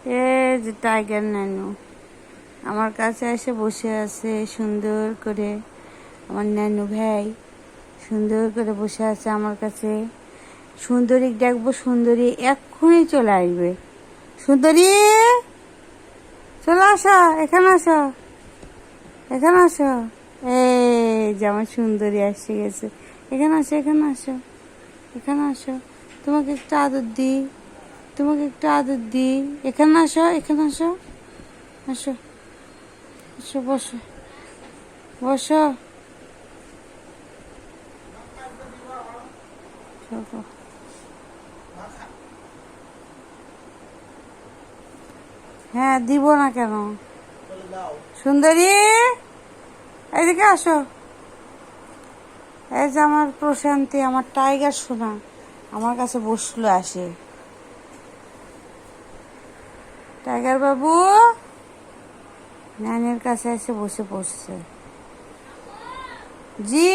এই যে টাইগার নানু আমার কাছে এসে বসে আছে সুন্দর করে। আমার নানু ভাই সুন্দর করে বসে আছে আমার কাছে। সুন্দরী ডাকবো, সুন্দরী এক্ষুনি চলে আসবে। সুন্দরী চলে আসো, এখানে আসো, এখানে আসো। এই যে আমার সুন্দরী এসে গেছে। এখানে আসো, এখানে আসো, এখানে আসো। তোমাকে একটু আদর দিই, তোমাকে একটু আদর দিই। এখানে আসো, এখানে আসো, আসো, আসো, বসো, বসো। চলো। হ্যাঁ, দিব না কেন? সুন্দরী এদিকে আসো। এই যে আমার প্রশান্তি, আমার টাইগার সোনা আমার কাছে বসলো আসে। টাইগার বাবু নানের কাছে এসে বসে পড়ছে। জি।